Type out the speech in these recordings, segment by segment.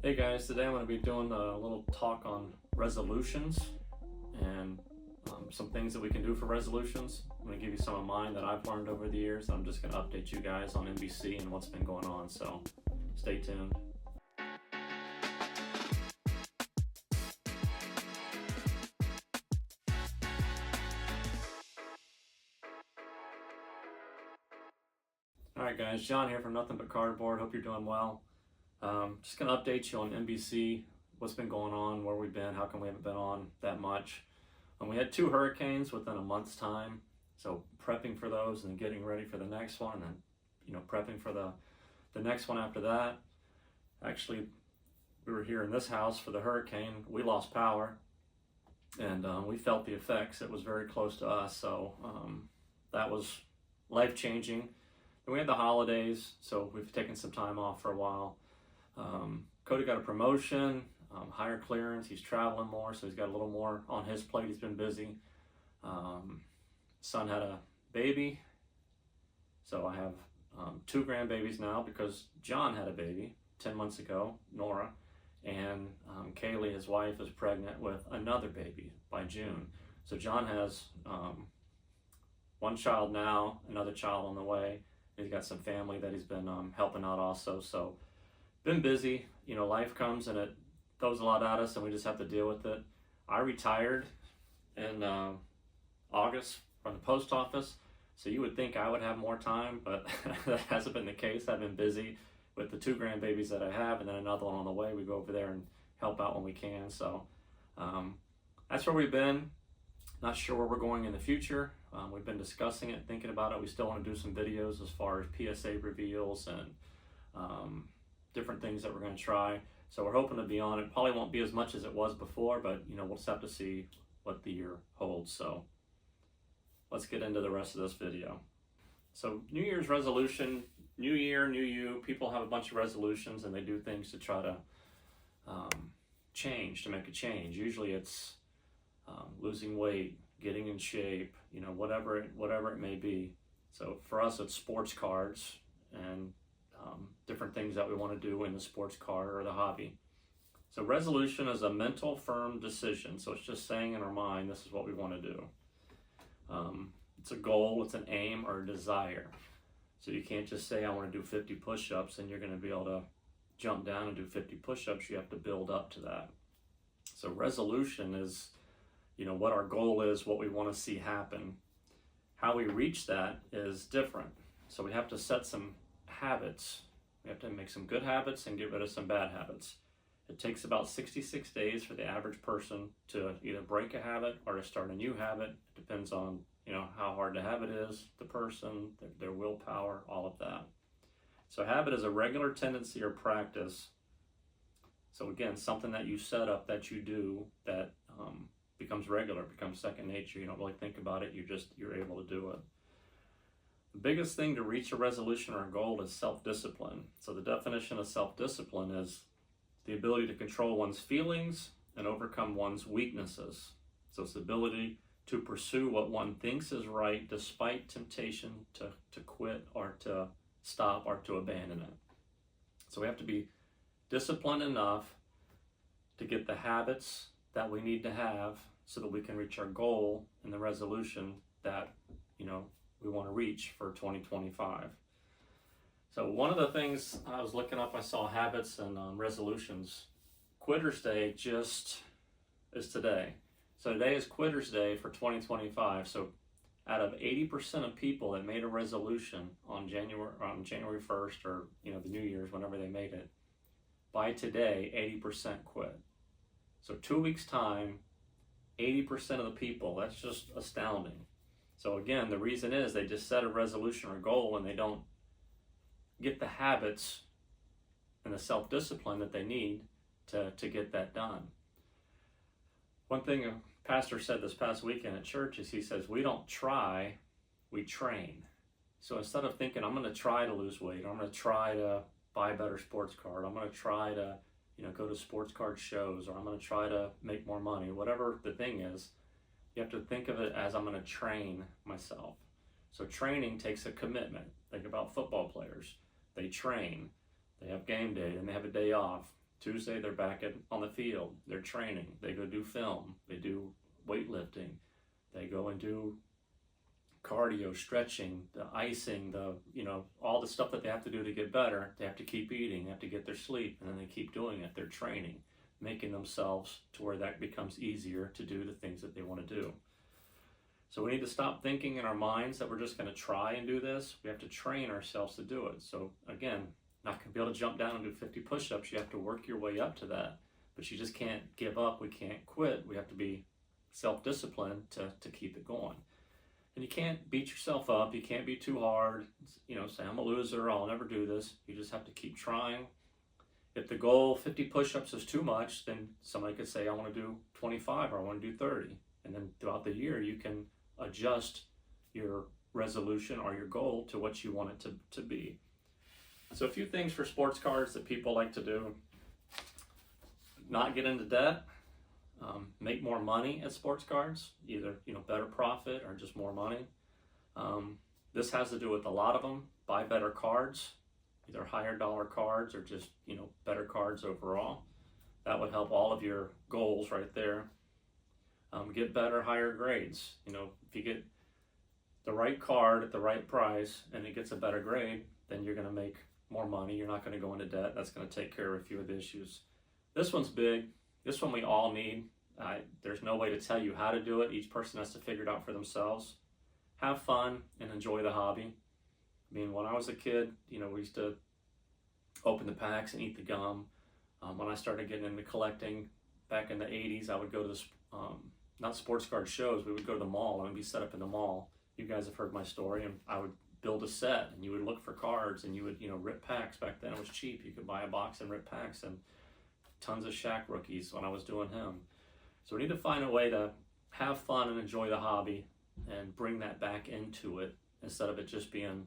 Hey guys, today I'm going to be doing a little talk on resolutions and some things that we can do for resolutions. I'm going to give you some of mine that I've learned over the years. I'm just going to update you guys on NBC and what's been going on, so stay tuned. Alright guys, John here from Nothing But Cardboard. Hope you're doing well. Just going to update you on NBC, what's been going on, where we've been, how come we haven't been on that much. We had two hurricanes within a month's time, so prepping for those and getting ready for the next one, and prepping for the next one after that. Actually, we were here in this house for the hurricane. We lost power, and we felt the effects. It was very close to us, so that was life-changing. Then we had the holidays, so we've taken some time off for a while. Cody got a promotion, higher clearance. He's traveling more, so he's got a little more on his plate. He's been busy. Son had a baby, so I have two grandbabies now because John had a baby 10 months ago, Nora, and Kaylee, his wife, is pregnant with another baby by June. So John has one child now, another child on the way. He's got some family that he's been helping out also. So been busy. Life comes and it throws a lot at us, and we just have to deal with it. I retired in August from the post office, so you would think I would have more time, but that hasn't been the case. I've been busy with the two grandbabies that I have, and then another one on the way. We go over there and help out when we can. So that's where we've been. Not sure where we're going in the future. We've been discussing it, thinking about it. We still want to do some videos as far as PSA reveals and different things that we're going to try. So we're hoping to be on it. Probably won't be as much as it was before, but we'll just have to see what the year holds. So let's get into the rest of this video. So New Year's resolution, new year, new you. People have a bunch of resolutions and they do things to try to change, to make a change. Usually it's losing weight, getting in shape, whatever it may be. So for us, it's sports cards and different things that we want to do in the sports card or the hobby. So resolution is a mental, firm decision. So it's just saying in our mind, this is what we want to do. It's a goal, it's an aim, or a desire. So you can't just say, I want to do 50 push-ups, and you're going to be able to jump down and do 50 push-ups. You have to build up to that. So resolution is what our goal is, what we want to see happen. How we reach that is different. So we have to set some habits. We have to make some good habits and get rid of some bad habits. It takes about 66 days for the average person to either break a habit or to start a new habit. It depends on how hard the habit is, the person, their willpower, all of that. So habit is a regular tendency or practice. So again, something that you set up, that you do, that becomes regular, becomes second nature. You don't really think about it, you're able to do it. The biggest thing to reach a resolution or a goal is self-discipline. So the definition of self-discipline is the ability to control one's feelings and overcome one's weaknesses. So it's the ability to pursue what one thinks is right despite temptation to quit or to stop or to abandon it. So we have to be disciplined enough to get the habits that we need to have so that we can reach our goal and the resolution that we want to reach for 2025. So one of the things I was looking up, I saw habits and resolutions. Quitter's Day just is today. So today is Quitter's Day for 2025. So out of 80% of people that made a resolution on January 1st, or the New Year's, whenever they made it, by today 80% quit. So 2 weeks time, 80% of the people. That's just astounding. So again, the reason is they just set a resolution or goal and they don't get the habits and the self-discipline that they need to get that done. One thing a pastor said this past weekend at church is he says, we don't try, we train. So instead of thinking, I'm going to try to lose weight, or I'm going to try to buy a better sports card, I'm going to try to go to sports card shows, or I'm going to try to make more money, whatever the thing is, you have to think of it as I'm going to train myself. So training takes a commitment. Think about football players. They train, they have game day, and they have a day off. Tuesday, they're back on the field. They're training. They go do film. They do weightlifting. They go and do cardio, stretching, the icing, all the stuff that they have to do to get better. They have to keep eating, they have to get their sleep, and then they keep doing it. They're training, making themselves to where that becomes easier to do the things that they want to do. So we need to stop thinking in our minds that we're just going to try and do this. We have to train ourselves to do it. So again, not going to be able to jump down and do 50 push-ups. You have to work your way up to that. But you just can't give up. We can't quit. We have to be self-disciplined to keep it going. And you can't beat yourself up. You can't be too hard. Say, I'm a loser. I'll never do this. You just have to keep trying. If the goal, 50 push-ups, is too much, then somebody could say, I want to do 25 or I want to do 30. And then throughout the year, you can adjust your resolution or your goal to what you want it to be. So a few things for sports cards that people like to do. Not get into debt. Make more money at sports cards, either better profit or just more money. This has to do with a lot of them. Buy better cards, either higher dollar cards or just better cards overall. That would help all of your goals right there. Get better, higher grades. If you get the right card at the right price and it gets a better grade, then you're going to make more money. You're not going to go into debt. That's going to take care of a few of the issues. This one's big. This one we all need. There's no way to tell you how to do it. Each person has to figure it out for themselves. Have fun and enjoy the hobby. When I was a kid, we used to open the packs and eat the gum. When I started getting into collecting back in the 80s, I would go to the, not sports card shows, we would go to the mall and I'd be set up in the mall. You guys have heard my story, and I would build a set and you would look for cards and you would, rip packs. Back then it was cheap. You could buy a box and rip packs, and tons of Shaq rookies when I was doing him. So we need to find a way to have fun and enjoy the hobby and bring that back into it instead of it just being,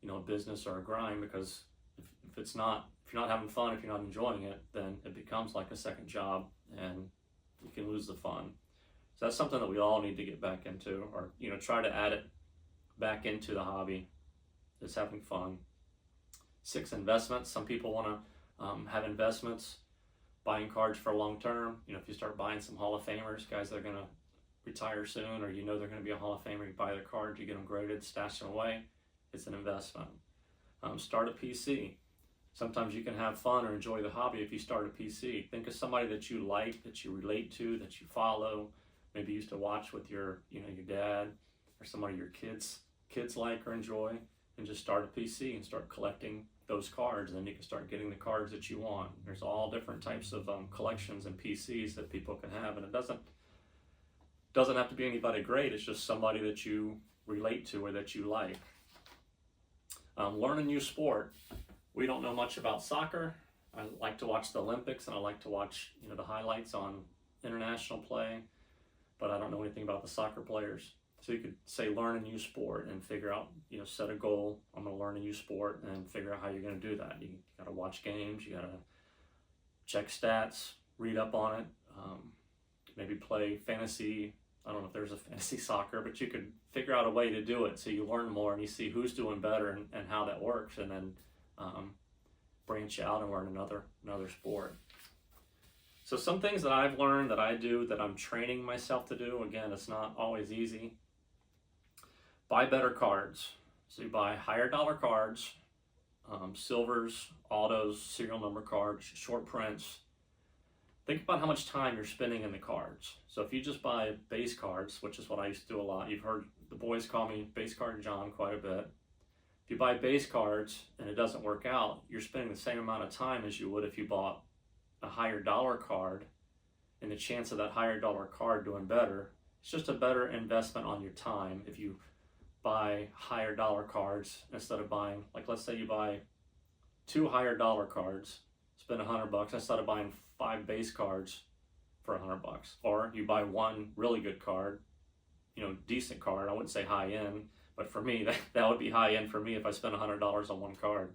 a business or a grind, because if you're not having fun, if you're not enjoying it, then it becomes like a second job and you can lose the fun. So that's something that we all need to get back into, or, try to add it back into the hobby. It's having fun. 6, investments. Some people want to have investments, buying cards for long term. If you start buying some Hall of Famers, guys that are going to retire soon, or they're going to be a Hall of Famer, you buy their cards, you get them graded, stash them away. It's an investment. Start a PC. Sometimes you can have fun or enjoy the hobby if you start a PC. Think of somebody that you like, that you relate to, that you follow. Maybe you used to watch with your dad, or somebody your kids like or enjoy, and just start a PC and start collecting those cards, and then you can start getting the cards that you want. There's all different types of collections and PCs that people can have, and it doesn't have to be anybody great. It's just somebody that you relate to or that you like. Learn a new sport. We don't know much about soccer. I like to watch the Olympics, and I like to watch the highlights on international play, but I don't know anything about the soccer players. So you could say learn a new sport and figure out, set a goal. I'm going to learn a new sport and figure out how you're going to do that. You got to watch games. You got to check stats, read up on it, maybe play fantasy. I don't know if there's a fantasy soccer, but you could figure out a way to do it so you learn more and you see who's doing better and how that works, and then branch out and learn another sport. So some things that I've learned that I do, that I'm training myself to do, again, it's not always easy. Buy better cards. So you buy higher dollar cards, silvers, autos, serial number cards, short prints. Think about how much time you're spending in the cards. So if you just buy base cards, which is what I used to do a lot, you've heard the boys call me Base Card John quite a bit. If you buy base cards and it doesn't work out, you're spending the same amount of time as you would if you bought a higher dollar card, and the chance of that higher dollar card doing better, it's just a better investment on your time if you buy higher dollar cards instead of buying, like let's say you buy 2 higher dollar cards, spend $100 instead of buying 5 base cards for $100, or you buy 1 really good card, decent card. I wouldn't say high end, but for me that would be high end for me if I spent $100 on 1 card.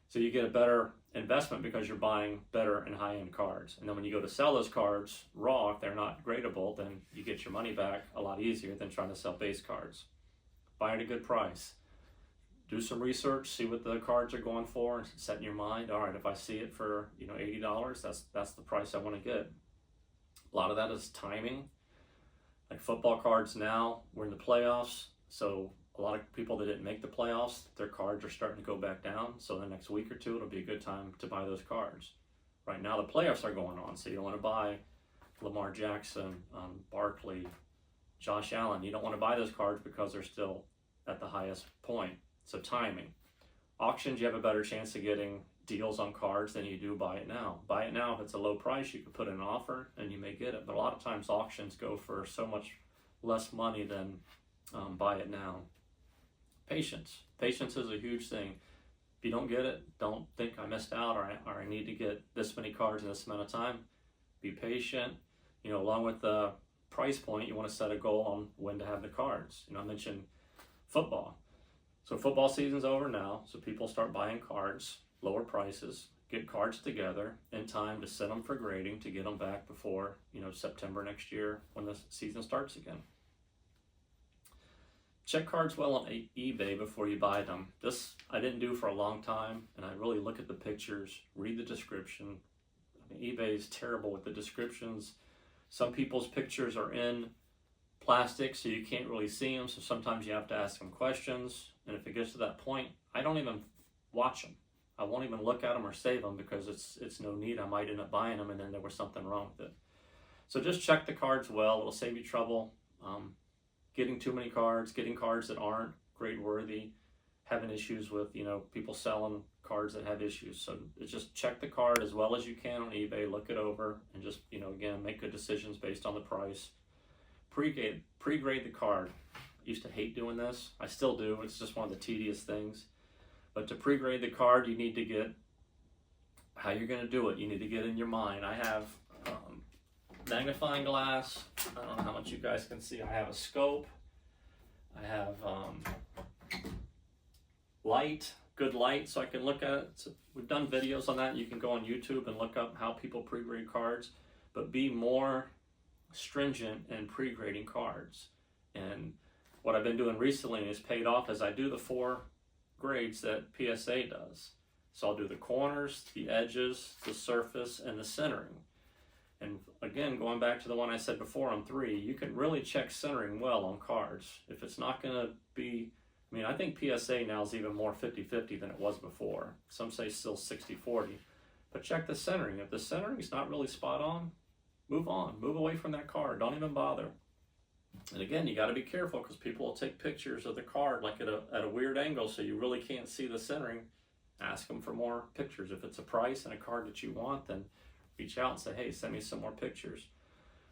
So you get a better investment because you're buying better and high end cards. And then when you go to sell those cards raw, if they're not gradable, then you get your money back a lot easier than trying to sell base cards. Buy at a good price. do some research, see what the cards are going for, and set in your mind, all right, if I see it for, you know, $80, that's the price I want to get. A lot of that is timing. Like football cards now, we're in the playoffs, so a lot of people that didn't make the playoffs, their cards are starting to go back down. So the next week or two, it'll be a good time to buy those cards. Right now, the playoffs are going on, so you don't want to buy Lamar Jackson, Barkley, Josh Allen. You don't want to buy those cards because they're still at the highest point. So timing. Auctions, you have a better chance of getting deals on cards than you do buy it now. Buy it now, if it's a low price, you could put in an offer and you may get it. But a lot of times auctions go for so much less money than buy it now. Patience. Patience is a huge thing. If you don't get it, don't think I missed out or I need to get this many cards in this amount of time. Be patient. You know, along with the price point, you want to set a goal on when to have the cards. You know, I mentioned football. So football season's over now, so people start buying cards, lower prices, get cards together in time to send them for grading to get them back before, you know, September next year when the season starts again. Check cards well on eBay before you buy them. This I didn't do for a long time, and I really look at the pictures, read the description. I mean, eBay is terrible with the descriptions. Some people's pictures are in plastic, so you can't really see them, so sometimes you have to ask them questions. And if it gets to that point, I don't even watch them. I won't even look at them or save them because it's no need. I might end up buying them and then there was something wrong with it. So just check the cards well. It'll save you trouble. Getting too many cards, getting cards that aren't grade worthy, having issues with, you know, people selling cards that have issues. So it's just check the card as well as you can on eBay, look it over, and just, you know, again, make good decisions based on the price. Pre-grade the card. I used to hate doing this. I still do. It's just one of the tedious things. But to pre-grade the card, you need to get how you're going to do it. You need to get in your mind. I have magnifying glass. I don't know how much you guys can see. I have a scope. I have light, good light, so I can look at it. So we've done videos on that. You can go on YouTube and look up how people pre-grade cards, but be more stringent in pre-grading cards. And what I've been doing recently is paid off as I do the 4 grades that PSA does. So I'll do the corners, the edges, the surface, and the centering. And again, going back to the one I said before on 3, you can really check centering well on cards. If it's not going to be, I mean, I think PSA now is even more 50-50 than it was before. Some say still 60-40. But check the centering. If the centering is not really spot on, move on. Move away from that card. Don't even bother. And again, you got to be careful because people will take pictures of the card like at a weird angle so you really can't see the centering. Ask them for more pictures. If it's a price and a card that you want, then reach out and say, hey, send me some more pictures.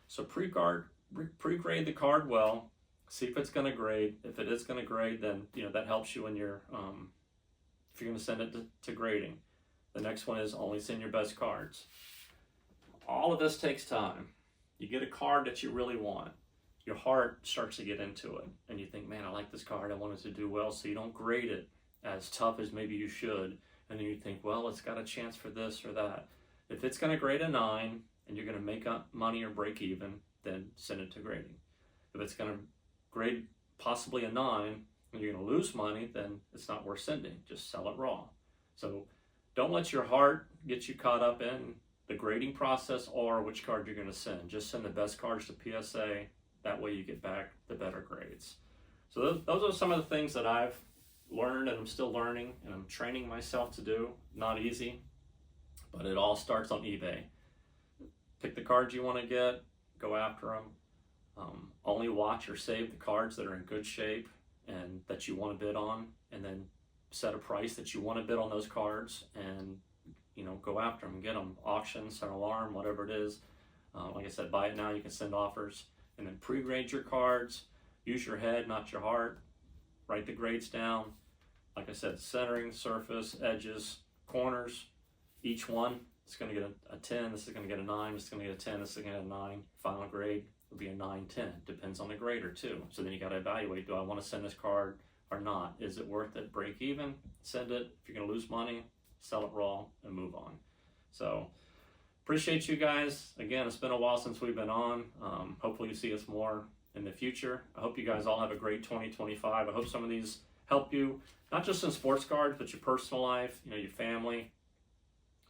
So pre-grade the card well. See if it's going to grade. If it is going to grade, then you know that helps you in your if you're going to send it to grading. The next one is only send your best cards. All of this takes time. You get a card that you really want. Your heart starts to get into it, and you think, man, I like this card. I want it to do well, so you don't grade it as tough as maybe you should. And then you think, well, it's got a chance for this or that. If it's going to grade a 9 and you're going to make up money or break even, then send it to grading. If it's going to grade possibly a 9 and you're going to lose money, then it's not worth sending. Just sell it raw. So don't let your heart get you caught up in the grading process or which card you're going to send. Just send the best cards to PSA. That way you get back the better grades. So those are some of the things that I've learned and I'm still learning and I'm training myself to do. Not easy, but it all starts on eBay. Pick the cards you want to get, go after them. Only watch or save the cards that are in good shape and that you want to bid on, and then set a price that you want to bid on those cards and, you know, go after them, get them. Auction, set an alarm, whatever it is. Like I said, buy it now, you can send offers. And then pre-grade your cards. Use your head, not your heart. Write the grades down. Like I said, centering, surface, edges, corners. Each one is going to get a 10. This is going to get a 9. This is going to get a 10. This is going to get a 9. Final grade will be a 9-10. Depends on the grader too. So then you got to evaluate, do I want to send this card or not? Is it worth it? Break even, send it. If you're going to lose money, sell it raw and move on. So appreciate you guys. Again, it's been a while since we've been on. Hopefully you see us more in the future. I hope you guys all have a great 2025. I hope some of these help you, not just in sports cards, but your personal life, you know, your family,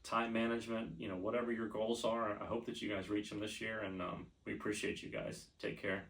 time management, you know, whatever your goals are. I hope that you guys reach them this year, and we appreciate you guys. Take care.